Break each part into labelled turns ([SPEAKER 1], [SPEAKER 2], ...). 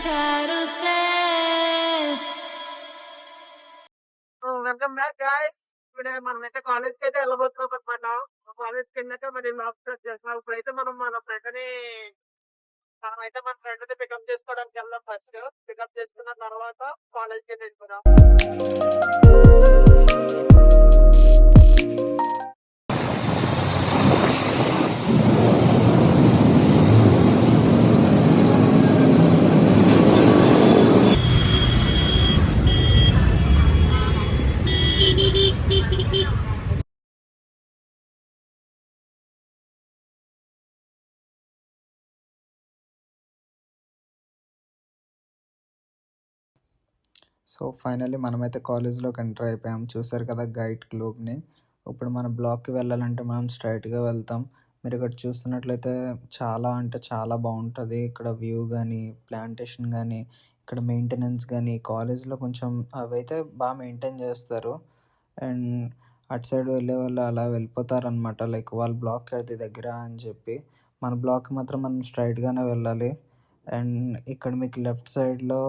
[SPEAKER 1] carrusel.
[SPEAKER 2] Welcome back guys. ఇప్పుడు మనమైతే college కి అయితే వెళ్ళబోతున్నాం అనమాట. కాలేజ్ కి వెళ్ళాక మరి లాక్ స్టార్ట్ చేస్తున్నాం. ఇప్పుడైతే మన ఫ్రెండ్ ని మనమైతే మన ఫ్రెండ్ ని పికప్ చేసుకోవడానికి వెళ్దాం. ఫస్ట్ పికప్ చేసుకున్న తర్వాత కాలేజ్ కి వెళ్ళిపోదాం.
[SPEAKER 3] సో ఫైనల్లీ మనమైతే కాలేజ్‌లోకి ఎంటర్ అయిపోయాం. చూసారు కదా గైడ్ గ్లోబ్‌ని. ఇప్పుడు మన బ్లాక్‌కి వెళ్ళాలంటే మనం స్ట్రెయిట్‌గా వెళ్తాం. మీరిక్కడ చూస్తున్నట్లయితే చాలా అంటే చాలా బావుంటది. ఇక్కడ వ్యూ గానీ, ప్లాంటేషన్ గానీ, ఇక్కడ మెయింటెనెన్స్ గానీ, కాలేజ్‌లో కొంచెం అవైతే మెయింటైన్ చేస్తారు. అండ్ అటు సైడ్ వెళ్ళేవాళ్ళు అలా వెళ్ళిపోతారనమాట. లైక్ వాళ్ళ బ్లాక్‌కి అది దగ్గర అని చెప్పి. మన బ్లాక్‌కి మాత్రం మనం స్ట్రెయిట్‌గానే వెళ్ళాలి. అండ్ ఇక్కడ మీకు లెఫ్ట్ సైడ్‌లో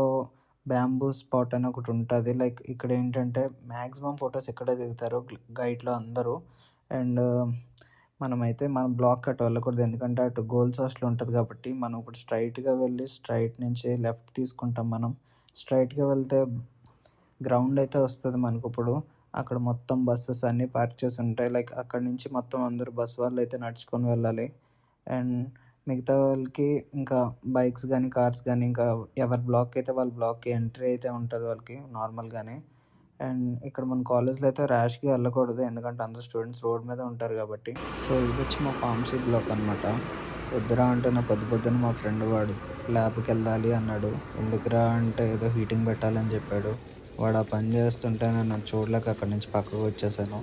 [SPEAKER 3] బ్యాంబూ స్పాట్ అని ఒకటి ఉంటది. లైక్ ఇక్కడేంటంటే మాక్సిమం ఫోటోస్ ఇక్కడే దిగుతారు గైడ్‌లో అందరూ. అండ్ మనమైతే మన బ్లాక్‌కి అటు వెళ్ళకూడదు. ఎందుకంటే అటు గర్ల్స్ హాస్టల్ ఉంటది కాబట్టి, మనం ఇప్పుడు స్ట్రెయిట్‌గా వెళ్ళి స్ట్రెయిట్ నుంచి లెఫ్ట్ తీసుకుంటాం మనం. స్ట్రెయిట్‌గా వెళ్తే గ్రౌండ్ అయితే వస్తది మనకిప్పుడు. అక్కడ మొత్తం బసెస్ అన్నీ పార్క్ చేసి ఉంటాయి. లైక్ అక్కడి నుంచి మొత్తం అందరూ బస్ వాళ్ళైతే నడుచుకొని వెళ్ళాలి. అండ్ మిగతా వాళ్ళకి ఇంకా బైక్స్ గానీ, కార్స్ గానీ ఇంకా ఎవరి బ్లాక్‌కి అయితే వాళ్ళ బ్లాక్‌కి ఎంట్రీ అయితే ఉంటది వాళ్ళకి నార్మల్‌గానే. అండ్ ఇక్కడ మన కాలేజ్‌లో అయితే ర్యాష్‌గా వెళ్ళకూడదు. ఎందుకంటే అందరూ స్టూడెంట్స్ రోడ్ మీద ఉంటారు కాబట్టి. సో ఇదొచ్చి మా ఫార్మసీ బ్లాక్ అనమాట. వద్దురా అంటే నా పొద్దున్న మా ఫ్రెండ్ వాడు ల్యాబ్‌కెళ్ళాలి అన్నాడు. ఎందుకురా అంటే ఏదో హీటింగ్ పెట్టాలని చెప్పాడు. వాడు ఆ పని చేస్తుంటే నేను అది చూడలేక అక్కడి నుంచి పక్కకు వచ్చేసాను.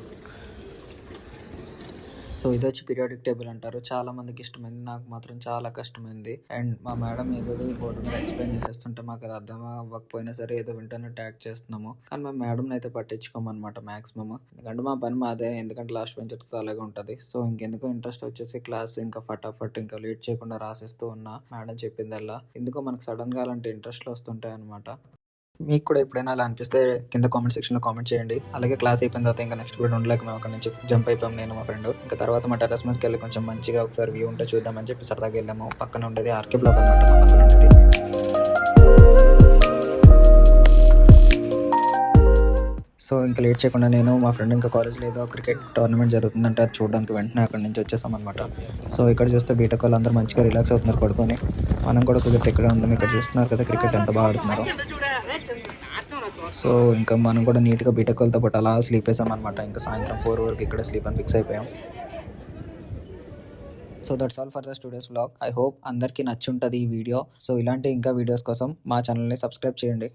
[SPEAKER 3] సో ఇదొచ్చి పీరియాడిక్ టేబుల్ అంటారు. చాలా మందికి ఇష్టమైంది. నాకు మాత్రం చాలా కష్టమైంది. అండ్ మా మేడం ఏదేదో బోర్డు మీద ఎక్స్‌ప్లెయిన్ చేస్తుంటే మాకు అది అర్థం అవ్వకపోయినా సరే ఏదో వింటున్నట్టు యాక్ట్ చేస్తున్నాము. కానీ మా మేడంని అయితే పట్టించుకోమనమాట మాక్సిమమ్. ఎందుకంటే మా పని మాదే. ఎందుకంటే లాస్ట్ బెంచర్స్‌తో అలాగే ఉంటది. సో ఇంకెందుకో ఇంట్రెస్ట్ వచ్చేసి క్లాస్ ఇంకా ఫటాఫట్ ఇంకా లేట్ చేయకుండా రాసేస్తూ ఉన్నా మేడం చెప్పిందల్లా. ఎందుకో మనకు సడన్‌గా అలాంటి ఇంట్రెస్ట్‌లు వస్తుంటాయన్నమాట. మీకు కూడా ఎప్పుడైనా అలా అనిపిస్తే కింద కామెంట్ సెక్షన్‌లో కామెంట్ చేయండి. అలాగే క్లాస్ అయిపోయిన తర్వాత ఇంకా నెక్స్ట్ పీరియడ్ ఉండలేక మేము అక్కడి నుంచి జంప్ అయిపోయాం నేను మా ఫ్రెండ్. ఇంకా తర్వాత మా టెర్రస్ మీదకెళ్ళి కొంచెం మంచిగా ఒకసారి వ్యూ ఉంటే చూద్దామని చెప్పి సరదాగా వెళ్ళాము. పక్కన ఉండేది ఆర్కే బ్లాక్ అనమాట మా పక్కన ఉండేది. సో ఇంకా లేట్ చేయకుండా నేను మా ఫ్రెండ్ ఇంకా కాలేజ్‌లో ఏదో క్రికెట్ టోర్నమెంట్ జరుగుతుందంటే అది చూడడానికి వెంటనే అక్కడి నుంచి వచ్చేసామనమాట. సో ఇక్కడ చూస్తే బీటెక్ వాళ్ళందరూ మంచిగా రిలాక్స్ అవుతున్నారు పడుకొని. మనం కూడా కుదిరితే ఇక్కడే ఉందాం. ఇక్కడ చూస్తున్నారు కదా క్రికెట్ ఎంత బాగా ఆడుతున్నారో. సో ఇంకా మనం కూడా నీట్‌గా బీటెక్ వాళ్ళతో పాటు అలా స్లీప్ వేసామనమాట. ఇంకా సాయంత్రం 4 వరకు ఇక్కడే స్లీప్ అని ఫిక్స్ అయిపోయాం. So that's all for today's vlog. I hope అందరికీ నచ్చుంటది ఈ వీడియో. సో ఇలాంటి ఇంకా వీడియోస్ కోసం మా ఛానల్‌ని సబ్స్క్రైబ్ చేయండి.